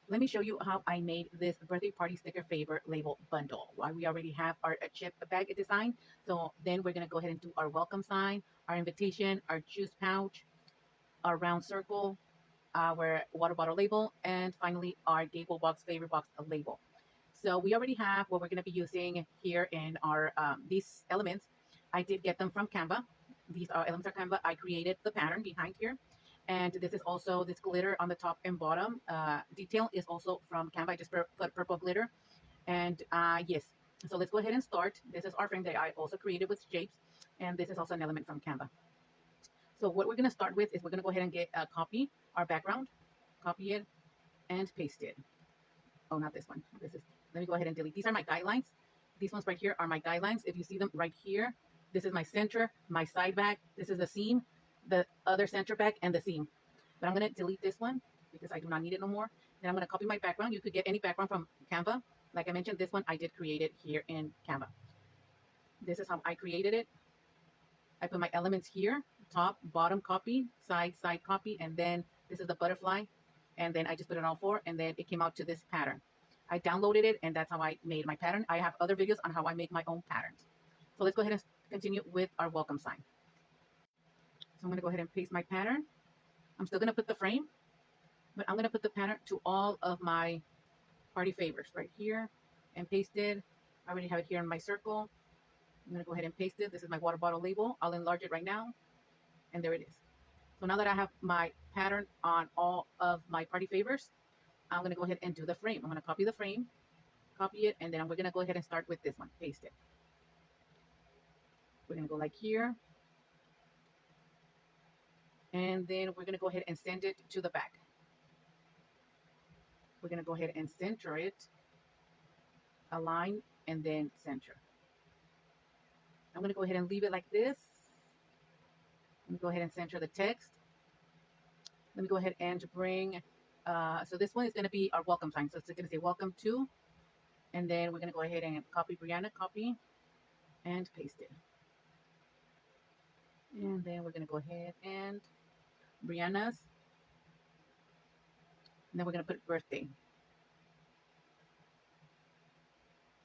let me show you how I made this birthday party sticker favor label bundle. Why we already have our chip bag design. So then we're gonna go ahead and do our welcome sign, our invitation, our juice pouch, our round circle, our water bottle label, and finally our gable box favor box label. So we already have what we're gonna be using here in our these elements. I did get them from Canva. These are elements are Canva. I created the pattern behind here. And this is also this glitter on the top and bottom detail is also from Canva. I just put purple glitter. And yes, so let's go ahead and start. This is our frame that I also created with shapes. And this is also an element from Canva. So what we're going to start with is we're going to go ahead and get a copy, our background, copy it, and paste it. Oh, not this one. Let me go ahead and delete. These are my guidelines. These ones right here are my guidelines. If you see them right here, this is my center, my side back. This is the seam, the other center back, and the seam. But I'm going to delete this one because I do not need it no more. Then I'm going to copy my background. You could get any background from Canva. Like I mentioned, this one I did create it here in Canva. This is how I created it. I put my elements here, top, bottom copy, side copy, and then this is the butterfly. And then I just put it on four, and then it came out to this pattern. I downloaded it, and that's how I made my pattern. I have other videos on how I make my own patterns. So let's go ahead and continue with our welcome sign. So I'm going to go ahead and paste my pattern. I'm still going to put the frame, but I'm going to put the pattern to all of my party favors right here and paste it. I already have it here in my circle. I'm going to go ahead and paste it. This is my water bottle label. I'll enlarge it right now, and there it is. So now that I have my pattern on all of my party favors, I'm going to go ahead and do the frame. I'm going to copy the frame, copy it, and then we're going to go ahead and start with this one, paste it. We're going to go like here, and then we're going to go ahead and send it to the back. We're going to go ahead and center it, align, and then center. I'm going to go ahead and leave it like this. Let me go ahead and center the text. Let me go ahead and bring, so this one is going to be our welcome sign. So it's going to say welcome to, and then we're going to go ahead and copy Brianna, copy, and paste it. And then we're going to go ahead and Brianna's, and then we're going to put birthday.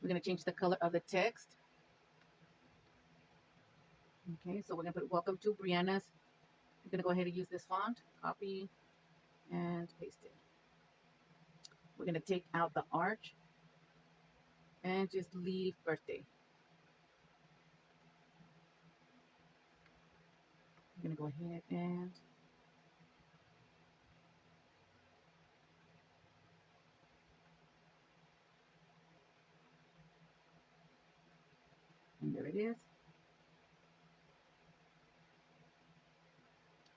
We're going to change the color of the text. Okay, so we're going to put welcome to Brianna's. We're going to go ahead and use this font, copy, and paste it. We're going to take out the arch and just leave birthday. I'm going to go ahead and there it is.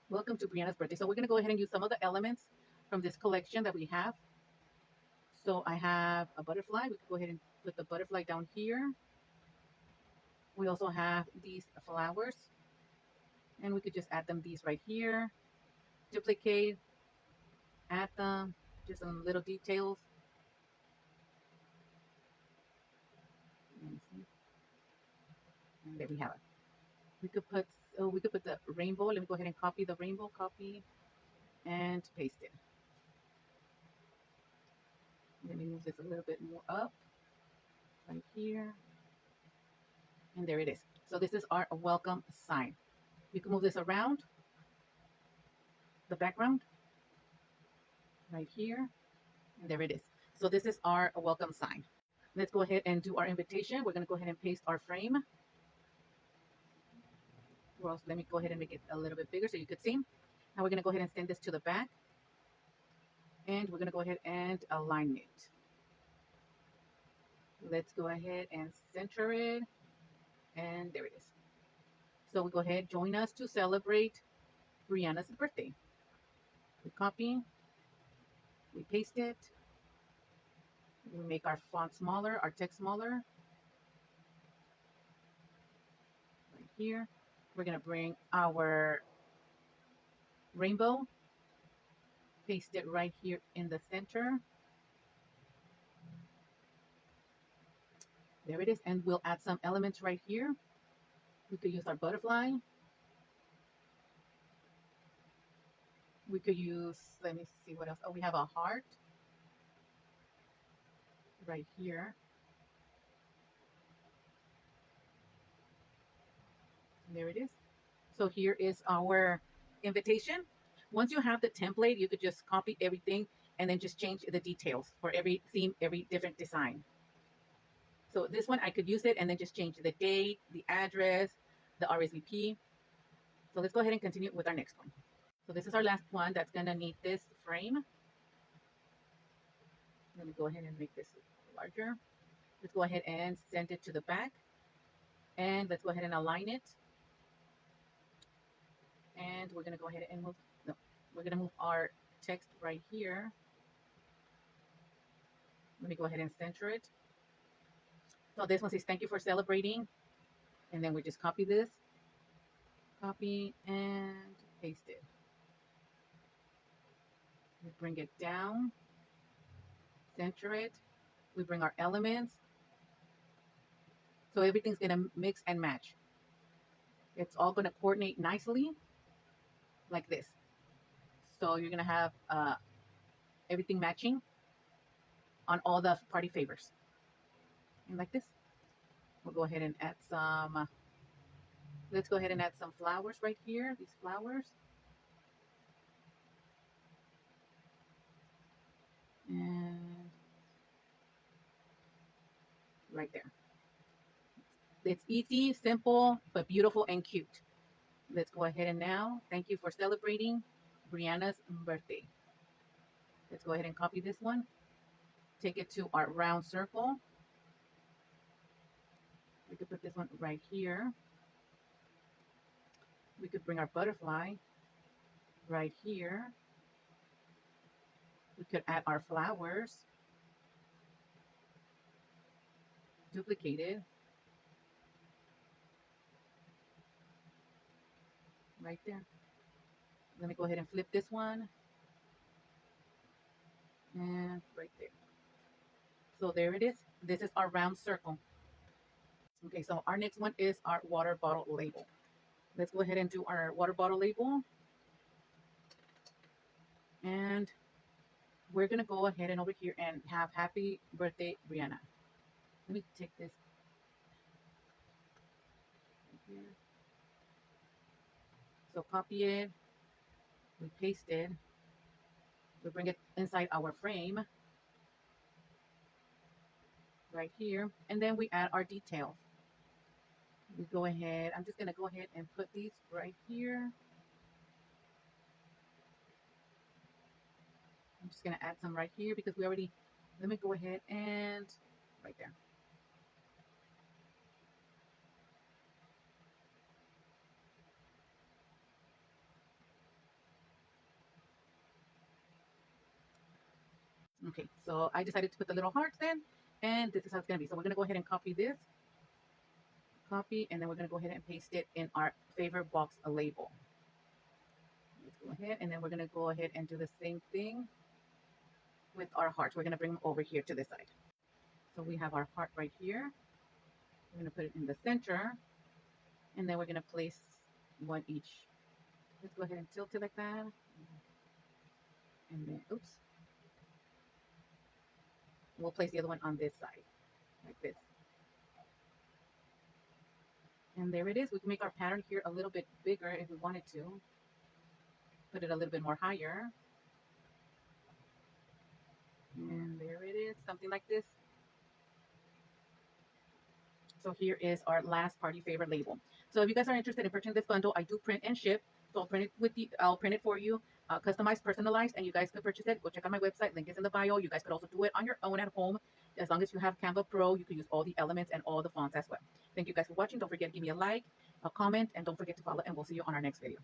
Welcome to Brianna's birthday. So we're going to go ahead and use some of the elements from this collection that we have. So I have a butterfly. We could go ahead and put the butterfly down here. We also have these flowers, and we could just add them these right here. Duplicate, add them, just some little details. And there we have it. We could put, oh, we could put the rainbow. Let me go ahead and copy the rainbow, copy, and paste it. Let me move this a little bit more up, right here. And there it is. So this is our welcome sign. You can move this around the background, right here. And there it is. So this is our welcome sign. Let's go ahead and do our invitation. We're going to go ahead and paste our frame. Well, let me go ahead and make it a little bit bigger so you could see. Now we're going to go ahead and send this to the back. And we're going to go ahead and align it. Let's go ahead and center it. And there it is. So we go ahead, join us to celebrate Brianna's birthday. We copy, we paste it, we make our font smaller, our text smaller. Right here. We're going to bring our rainbow, paste it right here in the center. There it is. And we'll add some elements right here. We could use our butterfly. We could use, let me see what else. Oh, we have a heart. right here. And there it is. So here is our invitation. Once you have the template, you could just copy everything and then just change the details for every theme, every different design. So this one, I could use it and then just change the date, the address, the RSVP. So let's go ahead and continue with our next one. So this is our last one that's gonna need this frame. Let me go ahead and make this larger. Let's go ahead and send it to the back. And let's go ahead and align it. And we're gonna go ahead and move, no, we're gonna move our text right here. Let me go ahead and center it. So this one says, thank you for celebrating. And then we just copy this, copy and paste it. We bring it down, center it. We bring our elements. So everything's gonna mix and match. It's all gonna coordinate nicely like this. So you're gonna have everything matching on all the party favors. And like this. We'll go ahead and add some, let's go ahead and add some flowers right here, these flowers. And right there. It's easy, simple, but beautiful and cute. Let's go ahead and now, thank you for celebrating Brianna's birthday. Let's go ahead and copy this one. Take it to our round circle. We could put this one right here. We could bring our butterfly right here. We could add our flowers. Duplicated. Right there. Let me go ahead and flip this one. And right there. So there it is. This is our round circle. Okay, so our next one is our water bottle label. Let's go ahead and do our water bottle label. And we're going to go ahead and over here and have happy birthday, Brianna. Let me take this right here. So copy it. We paste it. We bring it inside our frame right here. And then we add our details. We go ahead. I'm just going to go ahead and put these right here. I'm just going to add some right here because we already, let me go ahead and right there. Okay, so I decided to put the little hearts in, and this is how it's going to be. So we're going to go ahead and copy this, copy, and then we're going to go ahead and paste it in our favorite box label. Let's go ahead, and then we're going to go ahead and do the same thing with our hearts. We're going to bring them over here to this side. So we have our heart right here. We're going to put it in the center, and then we're going to place one each. Let's go ahead and tilt it like that. And then, oops. We'll place the other one on this side, like this. And there it is. We can make our pattern here a little bit bigger if we wanted to. Put it a little bit more higher. And there it is, something like this. So here is our last party favorite label. So if you guys are interested in purchasing this bundle, I do print and ship. So I'll print it for you, customized, personalized, and you guys can purchase it. Go check out my website. Link is in the bio. You guys could also do it on your own at home. As long as you have Canva Pro, you can use all the elements and all the fonts as well. Thank you guys for watching. Don't forget to give me a like, a comment, and don't forget to follow, and we'll see you on our next video.